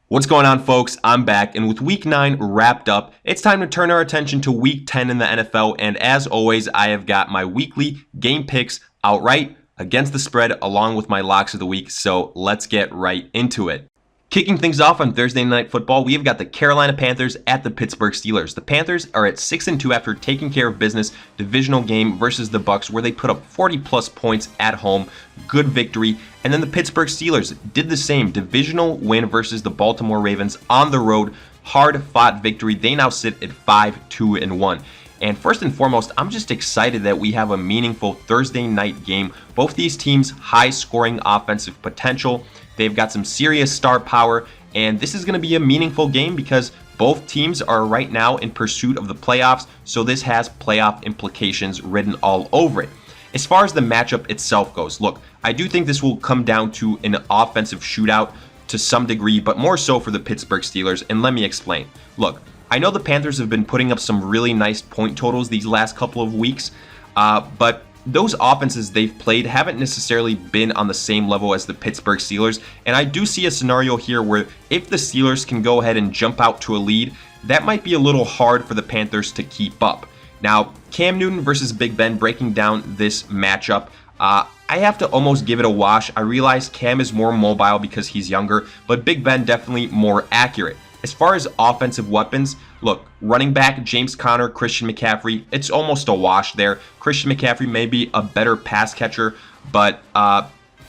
What's going on, folks? I'm back, and with Week 9 wrapped up, it's time to turn our attention to Week 10 in the NFL, and as always, I have got my weekly game picks outright, against the spread, along with my locks of the week, so let's get right into it. Kicking things off on Thursday Night Football, we have got the Carolina Panthers at the Pittsburgh Steelers. The Panthers are at 6-2 after taking care of business, divisional game versus the Bucs, where they put up 40-plus points at home. Good victory. And then the Pittsburgh Steelers did the same, divisional win versus the Baltimore Ravens on the road. Hard-fought victory. They now sit at 5-2-1. And first and foremost, I'm just excited that we have a meaningful Thursday night game. Both these teams, high-scoring offensive potential. They've got some serious star power, and this is going to be a meaningful game because both teams are right now in pursuit of the playoffs, so this has playoff implications written all over it. As far as the matchup itself goes, look, I do think this will come down to an offensive shootout to some degree, but more so for the Pittsburgh Steelers, and let me explain. Look, I know the Panthers have been putting up some really nice point totals these last couple of weeks, but those offenses they've played haven't necessarily been on the same level as the Pittsburgh Steelers, and I do see a scenario here where if the Steelers can go ahead and jump out to a lead, that might be a little hard for the Panthers to keep up. Now, Cam Newton versus Big Ben, breaking down this matchup, I have to almost give it a wash. I realize Cam is more mobile because he's younger, but Big Ben definitely more accurate. As far as offensive weapons, look, running back James Conner, Christian McCaffrey, it's almost a wash there. Christian McCaffrey may be a better pass catcher, but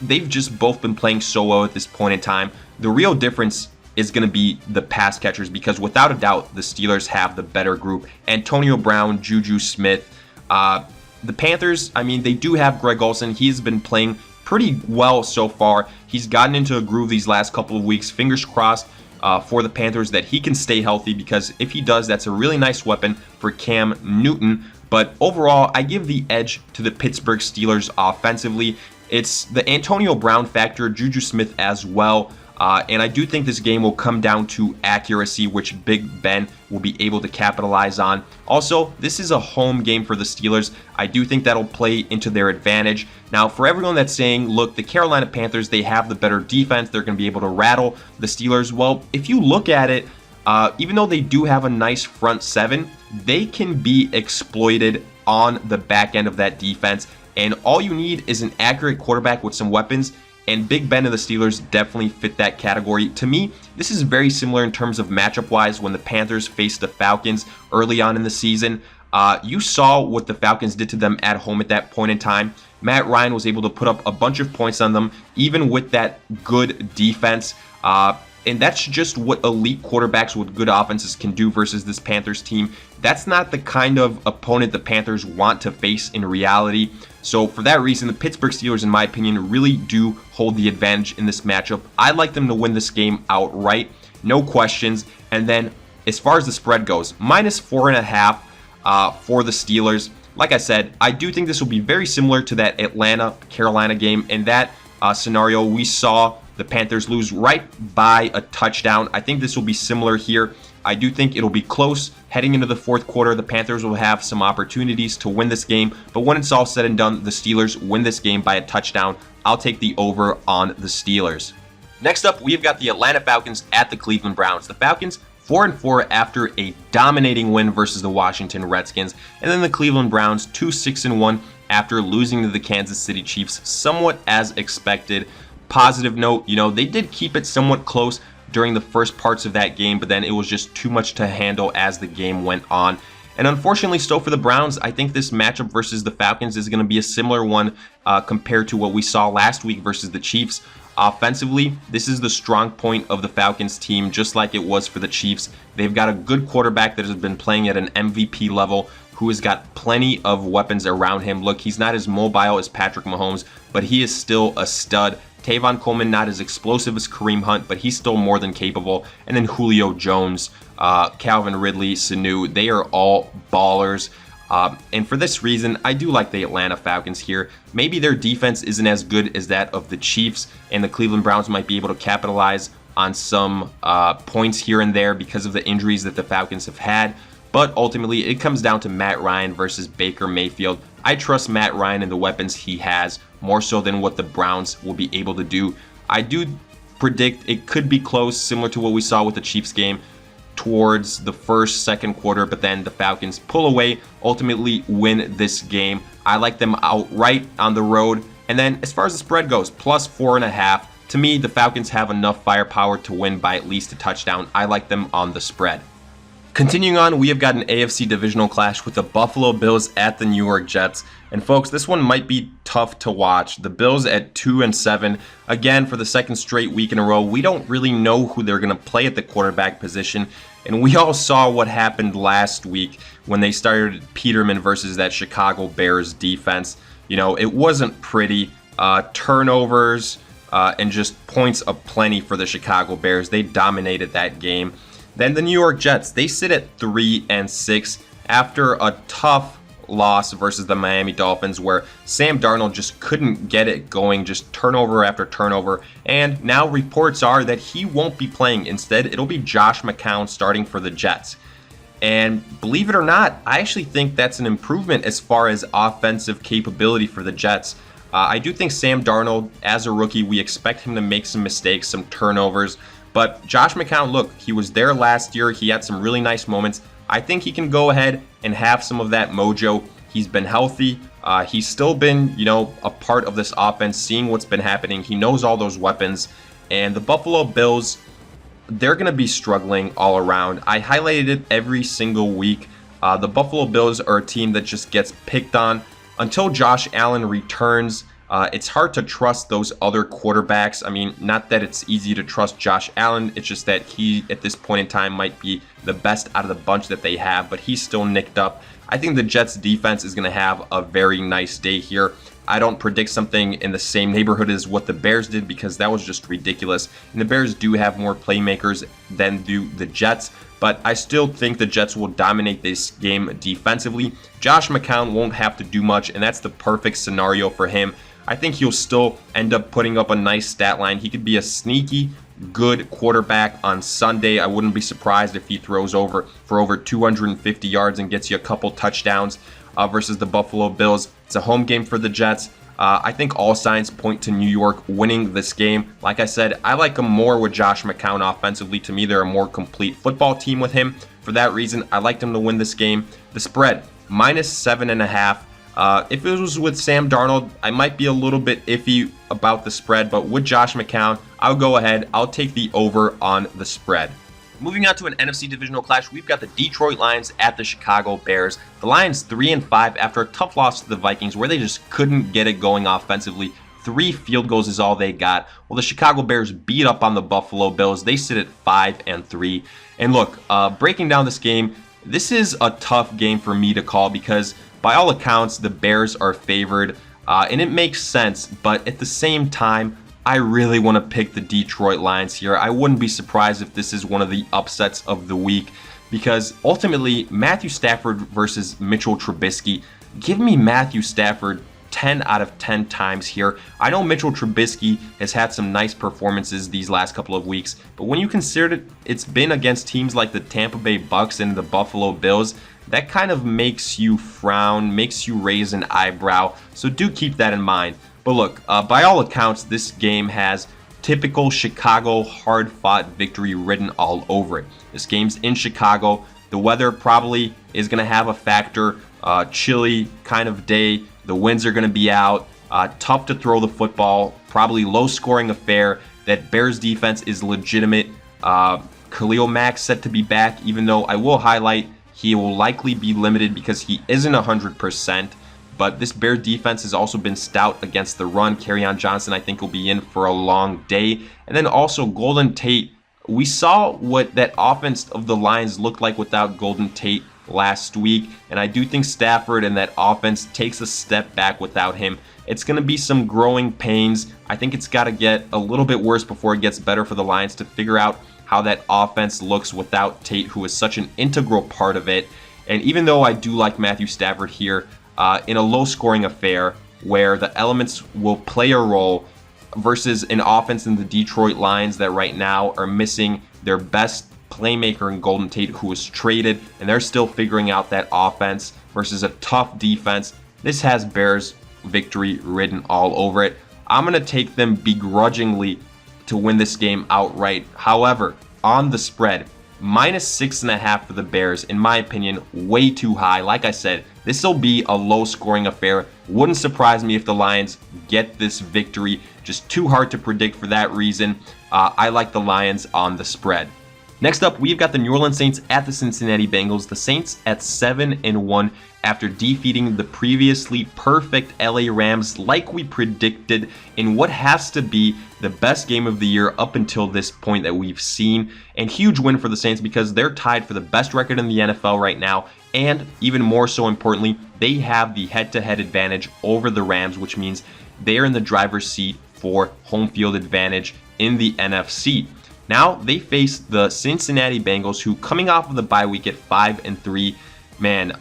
they've just both been playing so well at this point in time. The real difference is going to be the pass catchers because without a doubt, the Steelers have the better group. Antonio Brown, Juju Smith, the Panthers, I mean, they do have Greg Olsen. He's been playing pretty well so far. He's gotten into a groove these last couple of weeks. Fingers crossed for the Panthers that he can stay healthy, because if he does, that's a really nice weapon for Cam Newton. But overall, I give the edge to the Pittsburgh Steelers offensively. It's the Antonio Brown factor, Juju Smith as well. And I do think this game will come down to accuracy, which Big Ben will be able to capitalize on. Also, this is a home game for the Steelers. I do think that'll play into their advantage. Now, for everyone that's saying, look, the Carolina Panthers, they have the better defense, they're going to be able to rattle the Steelers. Well, if you look at it, even though they do have a nice front seven, they can be exploited on the back end of that defense. And all you need is an accurate quarterback with some weapons. And Big Ben and the Steelers definitely fit that category. To me, this is very similar in terms of matchup-wise when the Panthers faced the Falcons early on in the season. You saw what the Falcons did to them at home at that point in time. Matt Ryan was able to put up a bunch of points on them, even with that good defense. And that's just what elite quarterbacks with good offenses can do versus this Panthers team. That's not the kind of opponent the Panthers want to face in reality. So for that reason, the Pittsburgh Steelers, in my opinion, really do hold the advantage in this matchup. I'd like them to win this game outright, no questions. And then as far as the spread goes, -4.5 for the Steelers. Like I said, I do think this will be very similar to that Atlanta-Carolina game. In that scenario, we saw the Panthers lose right by a touchdown. I think this will be similar here. I do think it'll be close. Heading into the fourth quarter, the Panthers will have some opportunities to win this game, but when it's all said and done, the Steelers win this game by a touchdown. I'll take the over on the Steelers. Next up, we've got the Atlanta Falcons at the Cleveland Browns. The Falcons 4-4 after a dominating win versus the Washington Redskins, and then the Cleveland Browns 2-6-1 after losing to the Kansas City Chiefs, somewhat as expected. Positive note, they did keep it somewhat close during the first parts of that game, but then it was just too much to handle as the game went on. And unfortunately, so for the Browns, I think this matchup versus the Falcons is going to be a similar one compared to what we saw last week versus the Chiefs. Offensively, this is the strong point of the Falcons team, just like it was for the Chiefs. They've got a good quarterback that has been playing at an MVP level, who has got plenty of weapons around him. Look, he's not as mobile as Patrick Mahomes, but he is still a stud. Tavon Coleman, not as explosive as Kareem Hunt, but he's still more than capable. And then Julio Jones, Calvin Ridley, Sanu, they are all ballers. And for this reason, I do like the Atlanta Falcons here. Maybe their defense isn't as good as that of the Chiefs, and the Cleveland Browns might be able to capitalize on some points here and there because of the injuries that the Falcons have had. But ultimately, it comes down to Matt Ryan versus Baker Mayfield. I trust Matt Ryan and the weapons he has more so than what the Browns will be able to do. I do predict it could be close, similar to what we saw with the Chiefs game towards the second quarter, but then the Falcons pull away, ultimately win this game. I like them outright on the road. And then as far as the spread goes, plus 4.5. To me, the Falcons have enough firepower to win by at least a touchdown. I like them on the spread. Continuing on, we have got an AFC divisional clash with the Buffalo Bills at the New York Jets. And folks, this one might be tough to watch. The Bills at 2-7. Again, for the second straight week in a row, we don't really know who they're going to play at the quarterback position. And we all saw what happened last week when they started Peterman versus that Chicago Bears defense. You know, it wasn't pretty. Turnovers and just points aplenty for the Chicago Bears. They dominated that game. Then the New York Jets, they sit at 3-6 after a tough loss versus the Miami Dolphins where Sam Darnold just couldn't get it going, just turnover after turnover. And now reports are that he won't be playing. Instead, it'll be Josh McCown starting for the Jets. And believe it or not, I actually think that's an improvement as far as offensive capability for the Jets. I do think Sam Darnold, as a rookie, we expect him to make some mistakes, some turnovers. But Josh McCown, look, he was there last year. He had some really nice moments. I think he can go ahead and have some of that mojo. He's been healthy. He's still been, a part of this offense, seeing what's been happening. He knows all those weapons. And the Buffalo Bills, they're going to be struggling all around. I highlighted it every single week. The Buffalo Bills are a team that just gets picked on. Until Josh Allen returns, it's hard to trust those other quarterbacks. I mean, not that it's easy to trust Josh Allen. It's just that he, at this point in time, might be the best out of the bunch that they have, but he's still nicked up. I think the Jets defense is going to have a very nice day here. I don't predict something in the same neighborhood as what the Bears did because that was just ridiculous. And the Bears do have more playmakers than do the Jets, but I still think the Jets will dominate this game defensively. Josh McCown won't have to do much, and that's the perfect scenario for him. I think he'll still end up putting up a nice stat line. He could be a sneaky good quarterback on Sunday. I wouldn't be surprised if he throws for over 250 yards and gets you a couple touchdowns versus the Buffalo Bills. It's a home game for the Jets. I think all signs point to New York winning this game. Like I said, I like them more with Josh McCown offensively. To me, they're a more complete football team with him. For that reason, I like them to win this game. The spread, -7.5. If it was with Sam Darnold, I might be a little bit iffy about the spread, but with Josh McCown, I'll go ahead. I'll take the over on the spread. Moving on to an NFC divisional clash, we've got the Detroit Lions at the Chicago Bears. The Lions 3-5 after a tough loss to the Vikings where they just couldn't get it going offensively. 3 field goals is all they got. Well, the Chicago Bears beat up on the Buffalo Bills. They sit at 5-3. And look, breaking down this game, this is a tough game for me to call because by all accounts, the Bears are favored, and it makes sense. But at the same time, I really want to pick the Detroit Lions here. I wouldn't be surprised if this is one of the upsets of the week because ultimately, Matthew Stafford versus Mitchell Trubisky. Give me Matthew Stafford 10 out of 10 times here. I know Mitchell Trubisky has had some nice performances these last couple of weeks, but when you consider it's been against teams like the Tampa Bay Bucks and the Buffalo Bills, that kind of makes you frown, makes you raise an eyebrow. So do keep that in mind. But look, by all accounts, this game has typical Chicago hard-fought victory written all over it. This game's in Chicago. The weather probably is going to have a factor. Chilly kind of day. The winds are going to be out. Tough to throw the football. Probably low-scoring affair. That Bears defense is legitimate. Khalil Mack set to be back, even though I will highlight he will likely be limited because he isn't 100%. But this Bears defense has also been stout against the run. Kerryon Johnson, I think, will be in for a long day. And then also Golden Tate. We saw what that offense of the Lions looked like without Golden Tate last week. And I do think Stafford and that offense takes a step back without him. It's going to be some growing pains. I think it's got to get a little bit worse before it gets better for the Lions to figure out how that offense looks without Tate, who is such an integral part of it. And even though I do like Matthew Stafford here, in a low-scoring affair where the elements will play a role versus an offense in the Detroit Lions that right now are missing their best playmaker in Golden Tate, who was traded, and they're still figuring out that offense versus a tough defense. This has Bears victory written all over it. I'm going to take them begrudgingly to win this game outright. However, on the spread, -6.5 for the Bears, in my opinion, way too high. Like I said, this will be a low-scoring affair. Wouldn't surprise me if the Lions get this victory. Just too hard to predict for that reason. I like the Lions on the spread. Next up, we've got the New Orleans Saints at the Cincinnati Bengals. The Saints at 7-1 after defeating the previously perfect LA Rams like we predicted in what has to be the best game of the year up until this point that we've seen. And huge win for the Saints because they're tied for the best record in the NFL right now. And even more so importantly, they have the head-to-head advantage over the Rams, which means they're in the driver's seat for home field advantage in the NFC. Now they face the Cincinnati Bengals, who coming off of the bye week at 5-3, man,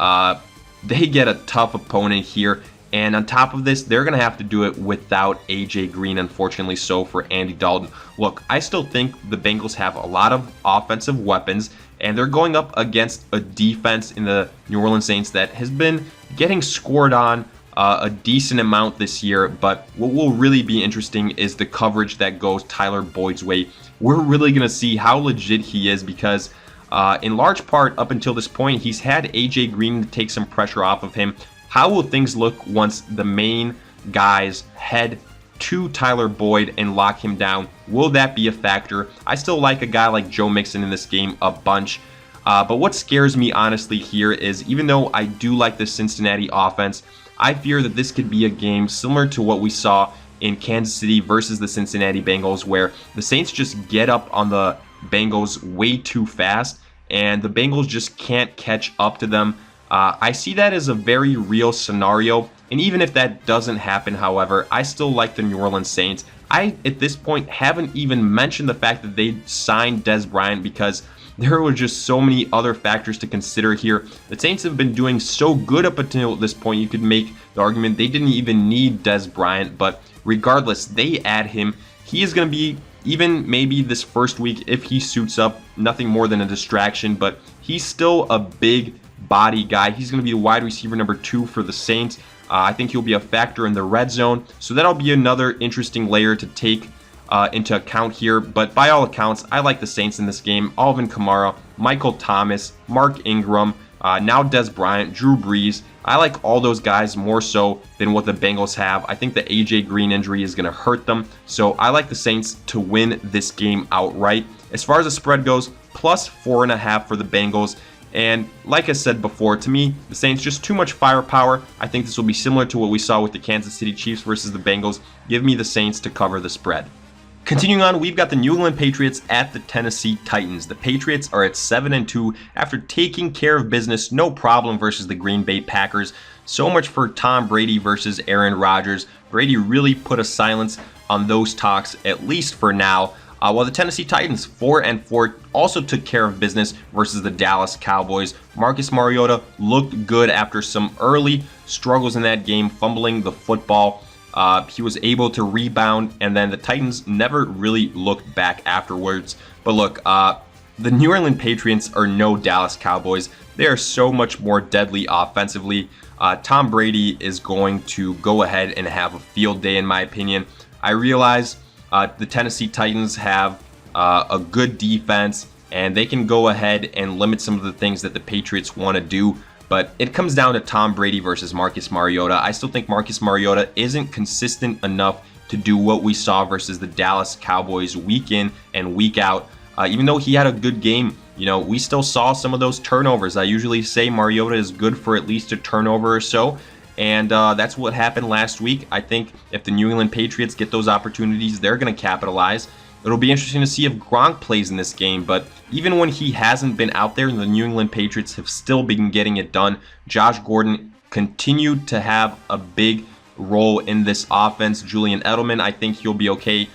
they get a tough opponent here. And on top of this, they're going to have to do it without AJ Green, unfortunately so for Andy Dalton. Look, I still think the Bengals have a lot of offensive weapons, and they're going up against a defense in the New Orleans Saints that has been getting scored on a decent amount this year. But what will really be interesting is the coverage that goes Tyler Boyd's way. We're really going to see how legit he is because in large part up until this point, he's had AJ Green to take some pressure off of him. How will things look once the main guys head to Tyler Boyd and lock him down? Will that be a factor? I still like a guy like Joe Mixon in this game a bunch. But what scares me honestly here is even though I do like the Cincinnati offense, I fear that this could be a game similar to what we saw in Kansas City versus the Cincinnati Bengals, where the Saints just get up on the Bengals way too fast and the Bengals just can't catch up to them. I see that as a very real scenario, and even if that doesn't happen, however, I still like the New Orleans Saints. I, at this point, haven't even mentioned the fact that they signed Dez Bryant because there were just so many other factors to consider here. The Saints have been doing so good up until this point, you could make the argument they didn't even need Dez Bryant, but regardless, they add him. He is going to be, even maybe this first week, if he suits up, nothing more than a distraction, but he's still a big body guy. He's going to be the wide receiver number 2 for the Saints. I think he'll be a factor in the red zone, so that'll be another interesting layer to take into account here. But by all accounts, I like the Saints in this game. Alvin Kamara, Michael Thomas, Mark Ingram, now Dez Bryant, Drew Brees. I like all those guys more so than what the Bengals have. I think the AJ Green injury is going to hurt them. So I like the Saints to win this game outright. As far as the spread goes, +4.5 for the Bengals. And like I said before, to me, the Saints just too much firepower. I think this will be similar to what we saw with the Kansas City Chiefs versus the Bengals. Give me the Saints to cover the spread. Continuing on, we've got the New England Patriots at the Tennessee Titans. The Patriots are at 7-2 after taking care of business, no problem, versus the Green Bay Packers. So much for Tom Brady versus Aaron Rodgers. Brady really put a silence on those talks, at least for now. While the Tennessee Titans, 4-4, also took care of business versus the Dallas Cowboys. Marcus Mariota looked good after some early struggles in that game, fumbling the football. He was able to rebound, and then the Titans never really looked back afterwards. But look, the New England Patriots are no Dallas Cowboys. They are so much more deadly offensively. Tom Brady is going to go ahead and have a field day, in my opinion. I realize the Tennessee Titans have a good defense, and they can go ahead and limit some of the things that the Patriots want to do. But it comes down to Tom Brady versus Marcus Mariota. I still think Marcus Mariota isn't consistent enough to do what we saw versus the Dallas Cowboys week in and week out. Even though he had a good game, we still saw some of those turnovers. I usually say Mariota is good for at least a turnover or so. And that's what happened last week. I think if the New England Patriots get those opportunities, they're going to capitalize. It'll be interesting to see if Gronk plays in this game, but even when he hasn't been out there, the New England Patriots have still been getting it done. Josh Gordon continued to have a big role in this offense. Julian Edelman, I think he'll be okay.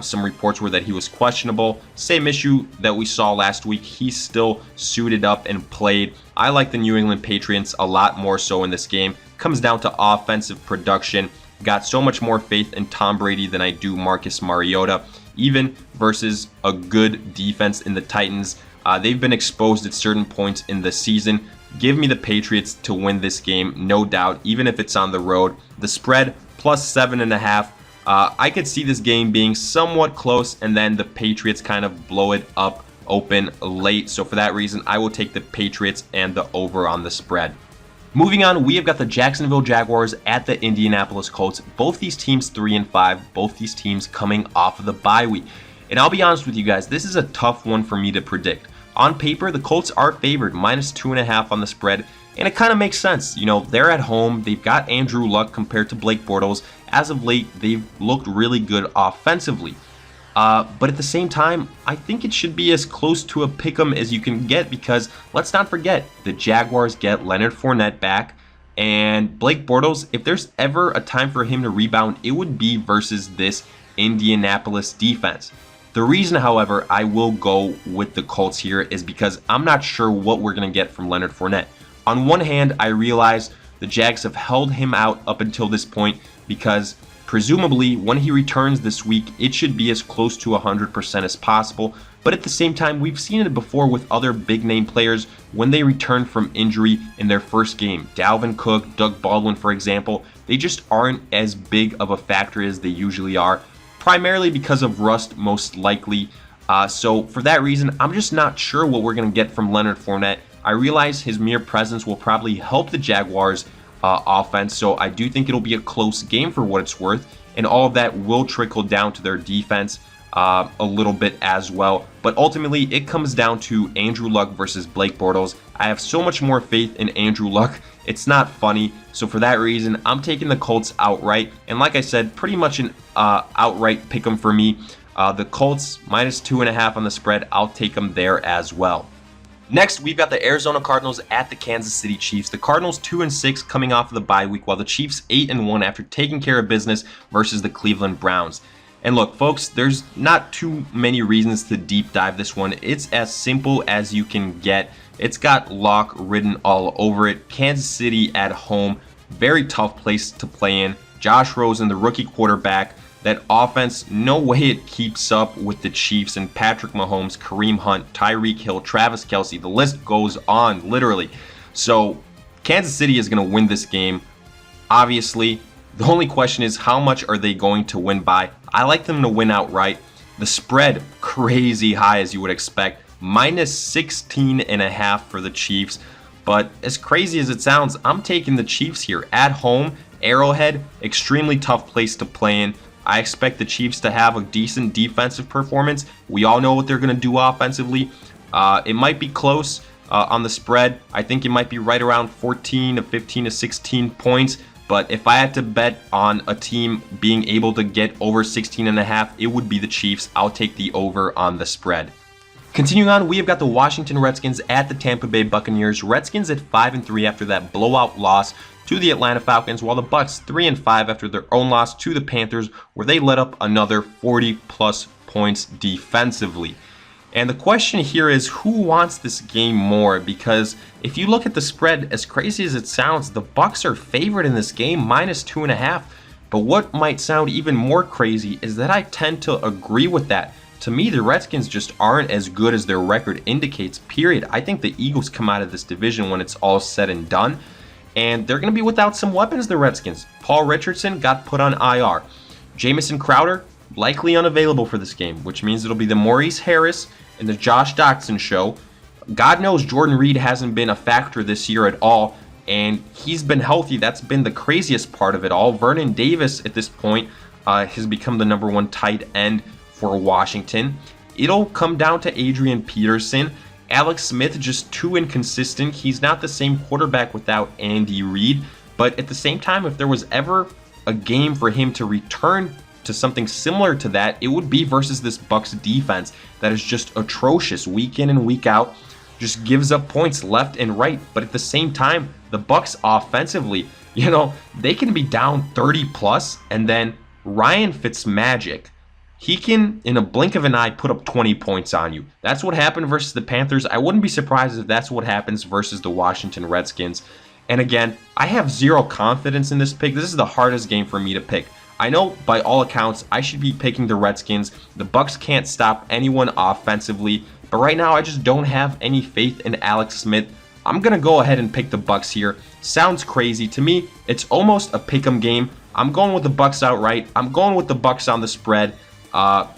Some reports were that he was questionable. Same issue that we saw last week. He still suited up and played. I like the New England Patriots a lot more so in this game. Comes down to offensive production. Got so much more faith in Tom Brady than I do Marcus Mariota. Even versus a good defense in the Titans. They've been exposed at certain points in the season. Give me the Patriots to win this game, no doubt, even if it's on the road. The spread, +7.5. I could see this game being somewhat close, and then the Patriots kind of blow it up open late. So for that reason, I will take the Patriots and the over on the spread. Moving on, we have got the Jacksonville Jaguars at the Indianapolis Colts. Both these teams 3-5, both these teams coming off of the bye week. And I'll be honest with you guys, this is a tough one for me to predict. On paper, the Colts are favored, -2.5 on the spread, and it kind of makes sense. You know, they're at home, they've got Andrew Luck compared to Blake Bortles. As of late, they've looked really good offensively. But at the same time, I think it should be as close to a pick'em as you can get, because let's not forget, the Jaguars get Leonard Fournette back, and Blake Bortles, if there's ever a time for him to rebound, it would be versus this Indianapolis defense. The reason, however, I will go with the Colts here is because I'm not sure what we're going to get from Leonard Fournette. On one hand, I realize the Jags have held him out up until this point because presumably, when he returns this week, it should be as close to 100% as possible. But at the same time, we've seen it before with other big-name players when they return from injury in their first game. Dalvin Cook, Doug Baldwin, for example, they just aren't as big of a factor as they usually are, primarily because of rust, most likely. So for that reason, I'm just not sure what we're going to get from Leonard Fournette. I realize his mere presence will probably help the Jaguars offense, so I do think it'll be a close game for what it's worth, and all of that will trickle down to their defense a little bit as well. But ultimately, it comes down to Andrew Luck versus Blake Bortles. I have so much more faith in Andrew Luck, it's not funny. So for that reason, I'm taking the Colts outright, and like I said, pretty much an outright pick 'em for me. The Colts -2.5 on the spread, I'll take them there as well. Next, we've got the Arizona Cardinals at the Kansas City Chiefs. The Cardinals 2-6 coming off of the bye week, while the Chiefs 8-1 after taking care of business versus the Cleveland Browns. And look, folks, there's not too many reasons to deep dive this one. It's as simple as you can get. It's got lock written all over it. Kansas City at home, very tough place to play in. Josh Rosen, the rookie quarterback. That offense, no way it keeps up with the Chiefs and Patrick Mahomes, Kareem Hunt, Tyreek Hill, Travis Kelce. The list goes on, literally. So Kansas City is going to win this game. Obviously, the only question is how much are they going to win by? I like them to win outright. The spread, crazy high as you would expect. -16.5 for the Chiefs. But as crazy as it sounds, I'm taking the Chiefs here. At home, Arrowhead, extremely tough place to play in. I expect the Chiefs to have a decent defensive performance. We all know what they're going to do offensively. It might be close on the spread. I think it might be right around 14 to 15 to 16 points. But if I had to bet on a team being able to get over 16.5, it would be the Chiefs. I'll take the over on the spread. Continuing on, we have got the Washington Redskins at the Tampa Bay Buccaneers. Redskins at 5-3 after that blowout loss to the Atlanta Falcons, while the Bucs 3-5 after their own loss to the Panthers, where they let up another 40+ points defensively. And the question here is, who wants this game more? Because if you look at the spread, as crazy as it sounds, the Bucs are favored in this game, -2.5. But what might sound even more crazy is that I tend to agree with that. To me, the Redskins just aren't as good as their record indicates, period. I think the Eagles come out of this division when it's all said and done. And they're going to be without some weapons, the Redskins. Paul Richardson got put on IR. Jamison Crowder, likely unavailable for this game, which means it'll be the Maurice Harris and the Josh Doctson show. God knows Jordan Reed hasn't been a factor this year at all, and he's been healthy. That's been the craziest part of it all. Vernon Davis, at this point, has become the #1 tight end for Washington. It'll come down to Adrian Peterson. Alex Smith just too inconsistent. He's not the same quarterback without Andy Reid. But at the same time, if there was ever a game for him to return to something similar to that, it would be versus this Bucs defense that is just atrocious week in and week out. Just gives up points left and right. But at the same time, the Bucs offensively, they can be down 30+, and then Ryan Fitzmagic, he can, in a blink of an eye, put up 20 points on you. That's what happened versus the Panthers. I wouldn't be surprised if that's what happens versus the Washington Redskins. And again, I have zero confidence in this pick. This is the hardest game for me to pick. I know by all accounts I should be picking the Redskins. The Bucs can't stop anyone offensively. But right now I just don't have any faith in Alex Smith. I'm going to go ahead and pick the Bucs here. Sounds crazy. To me, it's almost a pick'em game. I'm going with the Bucks outright. I'm going with the Bucks on the spread.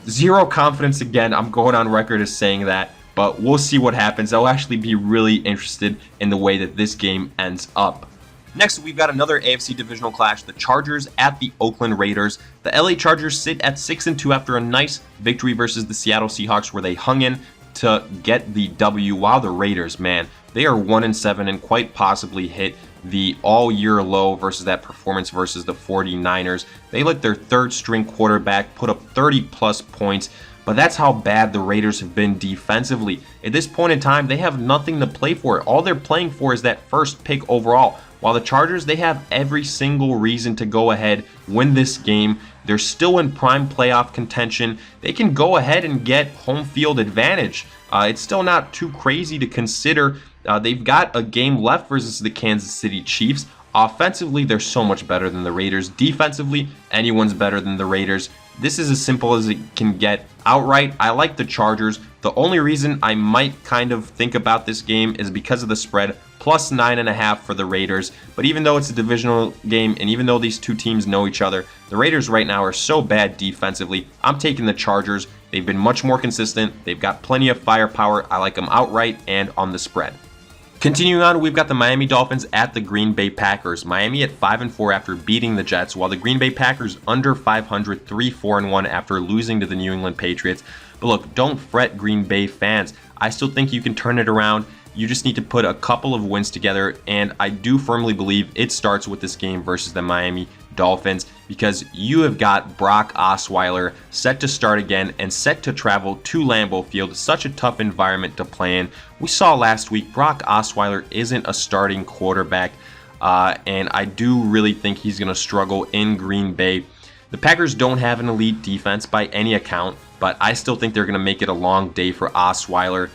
Zero confidence again. I'm going on record as saying that, but we'll see what happens. I'll actually be really interested in the way that this game ends up. Next, we've got another AFC divisional clash, the Chargers at the Oakland Raiders. The LA Chargers sit at 6-2 after a nice victory versus the Seattle Seahawks, where they hung in to get the W, while the Raiders, man, they are 1-7 and quite possibly hit the all-year low versus that performance versus the 49ers. They let their third-string quarterback put up 30-plus points, but that's how bad the Raiders have been defensively. At this point in time, they have nothing to play for. All they're playing for is that first pick overall. While the Chargers, they have every single reason to go ahead, win this game. They're still in prime playoff contention. They can go ahead and get home field advantage. It's still not too crazy to consider. They've got a game left versus the Kansas City Chiefs. Offensively, they're so much better than the Raiders. Defensively, anyone's better than the Raiders. This is as simple as it can get. Outright, I like the Chargers. The only reason I might kind of think about this game is because of the spread, plus 9.5 for the Raiders. But even though it's a divisional game, and even though these two teams know each other, the Raiders right now are so bad defensively. I'm taking the Chargers. They've been much more consistent. They've got plenty of firepower. I like them outright and on the spread. Continuing on, we've got the Miami Dolphins at the Green Bay Packers. Miami at 5-4 after beating the Jets, while the Green Bay Packers under 500, 3-4-1 after losing to the New England Patriots. But look, don't fret, Green Bay fans. I still think you can turn it around. You just need to put a couple of wins together, and I do firmly believe it starts with this game versus the Miami Dolphins, because you have got Brock Osweiler set to start again and set to travel to Lambeau Field. Such a tough environment to play in. We saw last week Brock Osweiler isn't a starting quarterback, and I do really think he's going to struggle in Green Bay. The Packers don't have an elite defense by any account, but I still think they're going to make it a long day for Osweiler.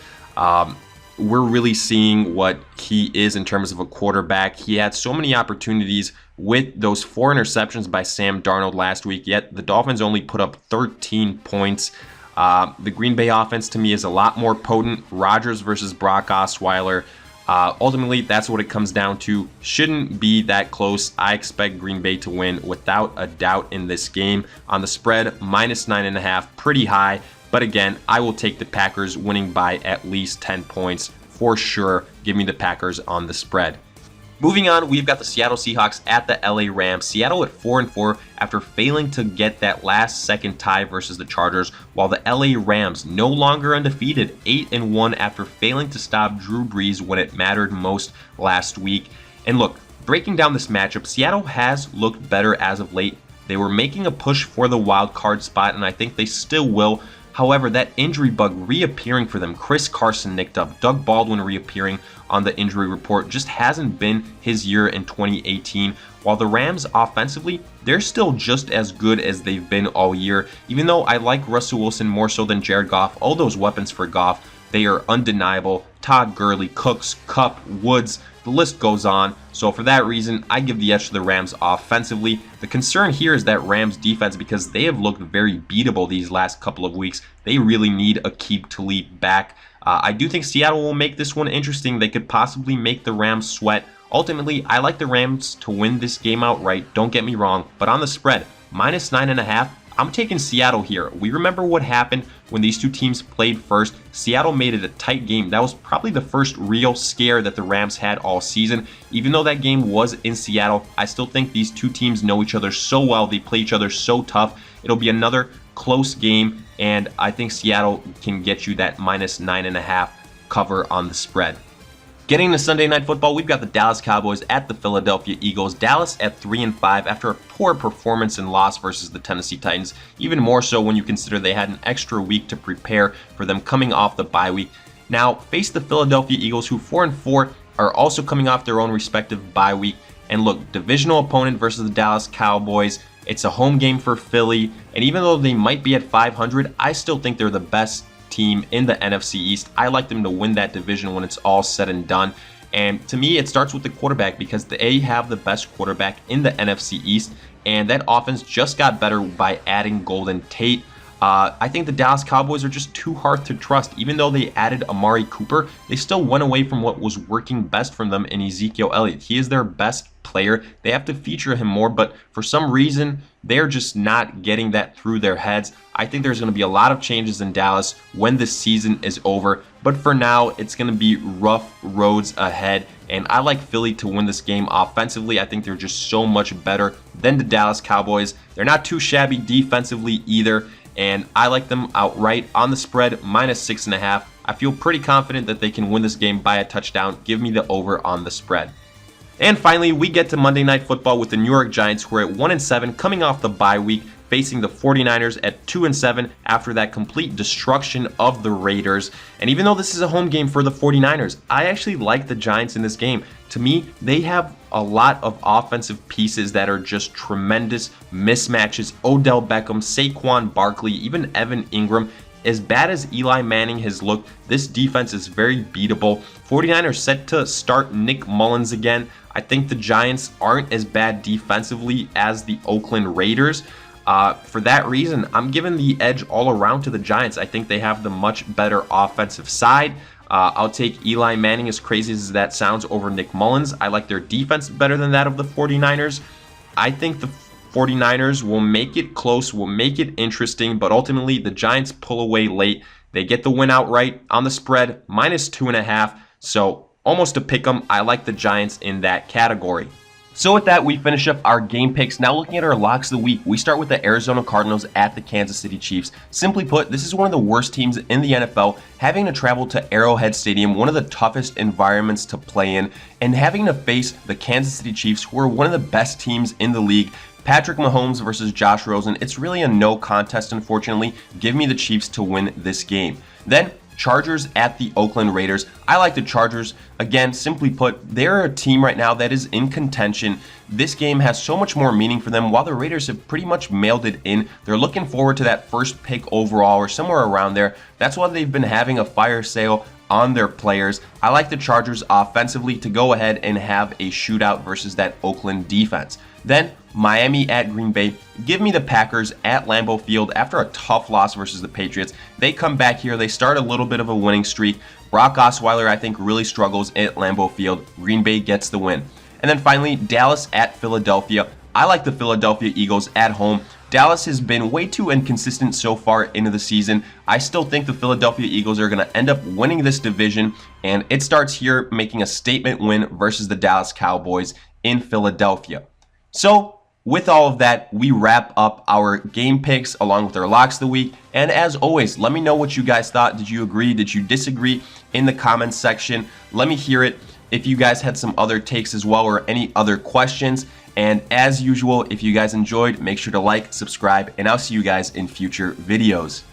We're really seeing what he is in terms of a quarterback. He had so many opportunities with those 4 interceptions by Sam Darnold last week, yet the Dolphins only put up 13 points. The Green Bay offense, to me, is a lot more potent. Rodgers versus Brock Osweiler. Ultimately, that's what it comes down to. Shouldn't be that close. I expect Green Bay to win without a doubt in this game. On the spread, minus 9.5, pretty high. But again, I will take the Packers winning by at least 10 points for sure. Give me the Packers on the spread. Moving on, we've got the Seattle Seahawks at the LA Rams. Seattle at 4-4 after failing to get that last-second tie versus the Chargers, while the LA Rams, no longer undefeated, 8-1 after failing to stop Drew Brees when it mattered most last week. And look, breaking down this matchup, Seattle has looked better as of late. They were making a push for the wild card spot, and I think they still will. However, that injury bug reappearing for them, Chris Carson nicked up, Doug Baldwin reappearing on the injury report, just hasn't been his year in 2018. While the Rams offensively, they're still just as good as they've been all year. Even though I like Russell Wilson more so than Jared Goff, all those weapons for Goff, they are undeniable. Todd Gurley, Cooks, Kupp, Woods, the list goes on. So for that reason, I give the edge to the Rams offensively. The concern here is that Rams defense, because they have looked very beatable these last couple of weeks. They really need Aqib Talib back. I do think Seattle will make this one interesting. They could possibly make the Rams sweat. Ultimately, I like the Rams to win this game outright, don't get me wrong. But on the spread, minus 9.5, I'm taking Seattle here. We remember what happened when these two teams played first. Seattle made it a tight game. That was probably the first real scare that the Rams had all season. Even though that game was in Seattle, I still think these two teams know each other so well. They play each other so tough. It'll be another close game, and I think Seattle can get you that minus 9.5 cover on the spread. Getting to Sunday Night Football, we've got the Dallas Cowboys at the Philadelphia Eagles. Dallas at 3-5 after a poor performance and loss versus the Tennessee Titans. Even more so when you consider they had an extra week to prepare for them coming off the bye week. Now, face the Philadelphia Eagles, who 4-4 are also coming off their own respective bye week. And look, divisional opponent versus the Dallas Cowboys. It's a home game for Philly. And even though they might be at 500, I still think they're the best team in the NFC East. I like them to win that division when it's all said and done. And to me, it starts with the quarterback, because they have the best quarterback in the NFC East, and that offense just got better by adding Golden Tate. I think the Dallas Cowboys are just too hard to trust. Even though they added Amari Cooper, they still went away from what was working best from them in Ezekiel Elliott. He is their best player. They have to feature him more, but for some reason, they're just not getting that through their heads. I think there's going to be a lot of changes in Dallas when this season is over, but for now, it's going to be rough roads ahead, and I like Philly to win this game offensively. I think they're just so much better than the Dallas Cowboys. They're not too shabby defensively either, and I like them outright on the spread, -6.5. I feel pretty confident that they can win this game by a touchdown. Give me the over on the spread. And finally, we get to Monday Night Football with the New York Giants, who are at 1-7 coming off the bye week, facing the 49ers at 2-7 after that complete destruction of the Raiders. And even though this is a home game for the 49ers, I actually like the Giants in this game. To me, they have a lot of offensive pieces that are just tremendous mismatches. Odell Beckham, Saquon Barkley, even Evan Ingram. As bad as Eli Manning has looked, this defense is very beatable. 49ers set to start Nick Mullins again. I think the Giants aren't as bad defensively as the Oakland Raiders. For that reason, I'm giving the edge all around to the Giants. I think they have the much better offensive side. I'll take Eli Manning, as crazy as that sounds, over Nick Mullins. I like their defense better than that of the 49ers. I think the 49ers will make it close, will make it interesting, but ultimately the Giants pull away late. They get the win outright on the spread, -2.5, so almost a pick 'em. I like the Giants in that category. So with that, we finish up our game picks. Now looking at our locks of the week, we start with the Arizona Cardinals at the Kansas City Chiefs. Simply put, this is one of the worst teams in the NFL, having to travel to Arrowhead Stadium, one of the toughest environments to play in, and having to face the Kansas City Chiefs, who are one of the best teams in the league. Patrick Mahomes versus Josh Rosen. It's really a no contest, unfortunately. Give me the Chiefs to win this game. Then, Chargers at the Oakland Raiders. I like the Chargers. Again, simply put, they're a team right now that is in contention. This game has so much more meaning for them, while the Raiders have pretty much mailed it in. They're looking forward to that first pick overall or somewhere around there. That's why they've been having a fire sale on their players. I like the Chargers offensively to go ahead and have a shootout versus that Oakland defense. Then, Miami at Green Bay. Give me the Packers at Lambeau Field after a tough loss versus the Patriots. They come back here. They start a little bit of a winning streak. Brock Osweiler, I think, really struggles at Lambeau Field. Green Bay gets the win. And then finally, Dallas at Philadelphia. I like the Philadelphia Eagles at home. Dallas has been way too inconsistent so far into the season. I still think the Philadelphia Eagles are going to end up winning this division, and it starts here making a statement win versus the Dallas Cowboys in Philadelphia. So, with all of that, we wrap up our game picks along with our locks of the week. And as always, let me know what you guys thought. Did you agree? Did you disagree? In the comments section, let me hear it. If you guys had some other takes as well or any other questions. And as usual, if you guys enjoyed, make sure to like, subscribe, and I'll see you guys in future videos.